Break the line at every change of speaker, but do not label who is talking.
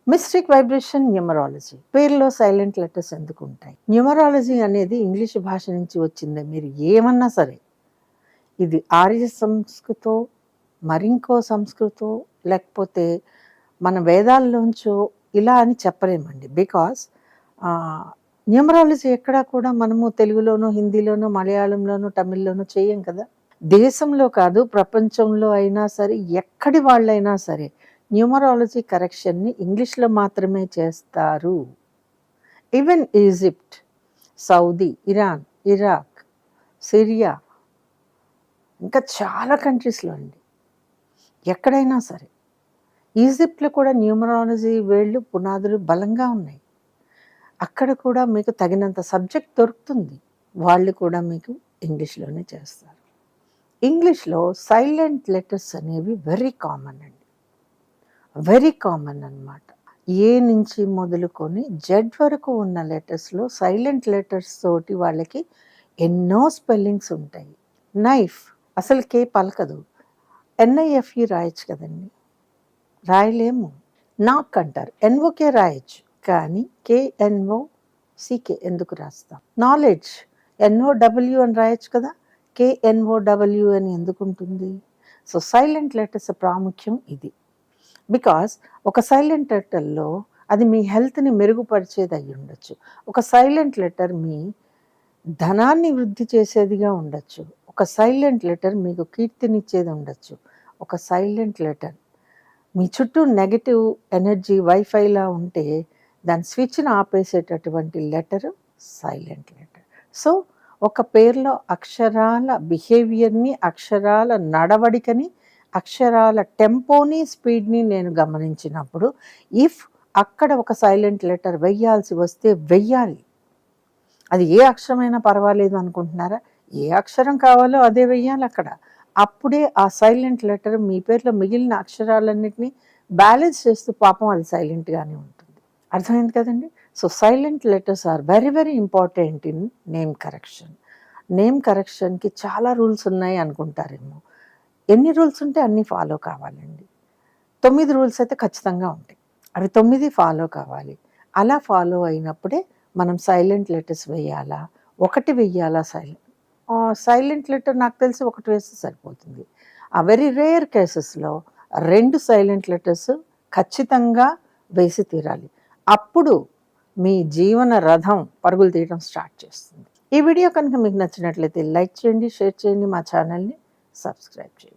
Mystic vibration numerology. పేరులో silent letters ఎందుకు ఉంటాయి? న్యూమరాలజీ అనేది ఇంగ్లీష్ భాష నుంచి వచ్చిందే, మీరు ఏమన్నా సరే ఇది ఆర్య సంస్కృతో మరింకో సంస్కృతో లేకపోతే మన వేదాల్లోంచో ఇలా అని చెప్పలేమండి. బికాస్ న్యూమరాలజీ ఎక్కడా కూడా మనము తెలుగులోనూ హిందీలోనూ మలయాళంలోనూ తమిళ్లోనూ చేయం కదా. దేశంలో కాదు ప్రపంచంలో అయినా సరే ఎక్కడి వాళ్ళైనా సరే న్యూమరాలజీ కరెక్షన్ని ఇంగ్లీష్లో మాత్రమే చేస్తారు. Even Egypt, Saudi, Iran, Iraq, Syria ఇంకా చాలా కంట్రీస్లో అండి, ఎక్కడైనా సరే. ఈజిప్ట్లో కూడా న్యూమరాలజీ వేళ్ళు పునాదులు బలంగా ఉన్నాయి. అక్కడ కూడా మీకు తగినంత సబ్జెక్ట్ దొరుకుతుంది. వాళ్ళు కూడా మీకు ఇంగ్లీష్లోనే చేస్తారు. ఇంగ్లీష్లో సైలెంట్ లెటర్స్ అనేవి వెరీ కామన్ అండి, వెరీ కామన్ అన్నమాట. ఏ నుంచి మొదలుకొని జెడ్ వరకు ఉన్న లెటర్స్లో సైలెంట్ లెటర్స్ తోటి వాళ్ళకి ఎన్నో స్పెల్లింగ్స్ ఉంటాయి. నైఫ్ అసలు కే పలకదు, ఎన్ఐఎఫ్ఈ రాయొచ్చు కదండి, రాయలేము. నాక్ అంటారు, ఎన్ఓకే రాయొచ్చు, కానీ కేఎన్ఓ సికే ఎందుకు రాస్తాం? నాలెడ్జ్ ఎన్ఓడబ్ల్యూ అని రాయొచ్చు కదా, కేఎన్ఓడబ్ల్యూ అని ఎందుకు ఉంటుంది? సో సైలెంట్ లెటర్స్ ప్రాముఖ్యం ఇది. బికాస్ ఒక సైలెంట్ లెటర్లో అది మీ హెల్త్ని మెరుగుపరిచేది అయ్యి ఉండొచ్చు. ఒక సైలెంట్ లెటర్ మీ ధనాన్ని వృద్ధి చేసేదిగా ఉండొచ్చు. ఒక సైలెంట్ లెటర్ మీకు కీర్తినిచ్చేది ఉండొచ్చు. ఒక సైలెంట్ లెటర్ మీ చుట్టూ నెగటివ్ ఎనర్జీ వైఫైలా ఉంటే దాని స్విచ్ను ఆపేసేటటువంటి లెటర్ సైలెంట్ లెటర్. సో ఒక పేరులో అక్షరాల బిహేవియర్ని, అక్షరాల నడవడికని, అక్షరాల టెంపోని, స్పీడ్ని నేను గమనించినప్పుడు ఇఫ్ అక్కడ ఒక సైలెంట్ లెటర్ వెయ్యాల్సి వస్తే వెయ్యాలి. అది ఏ అక్షరమైనా పర్వాలేదు అనుకుంటున్నారా? ఏ అక్షరం కావాలో అదే వెయ్యాలి అక్కడ. అప్పుడే ఆ సైలెంట్ లెటర్ మీ పేరులో మిగిలిన అక్షరాలన్నింటినీ బ్యాలెన్స్ చేస్తూ పాపం అది సైలెంట్గానే ఉంటుంది. అర్థమైంది కదండి. So silent letters are very very important in name correction. Name కరెక్షన్కి చాలా రూల్స్ ఉన్నాయి అనుకుంటారేమో. ఎన్ని రూల్స్ ఉంటే అన్నీ ఫాలో కావాలండి. 9 రూల్స్ అయితే ఖచ్చితంగా ఉంటాయి, అవి 9 ఫాలో కావాలి. అలా ఫాలో అయినప్పుడే మనం సైలెంట్ లెటర్స్ వేయాలా, ఒకటి వెయ్యాలా? సైలెంట్ లెటర్ నాకు తెలిసి ఒకటి వేస్తే సరిపోతుంది. ఆ వెరీ రేర్ కేసెస్లో 2 సైలెంట్ లెటర్స్ ఖచ్చితంగా వేసి తీరాలి. అప్పుడు మీ జీవన రథం పరుగులు తీయడం స్టార్ట్ చేస్తుంది. ఈ వీడియో కనుక మీకు నచ్చినట్లయితే లైక్ చేయండి, షేర్ చేయండి, మా ఛానల్ని సబ్స్క్రైబ్ చేయండి.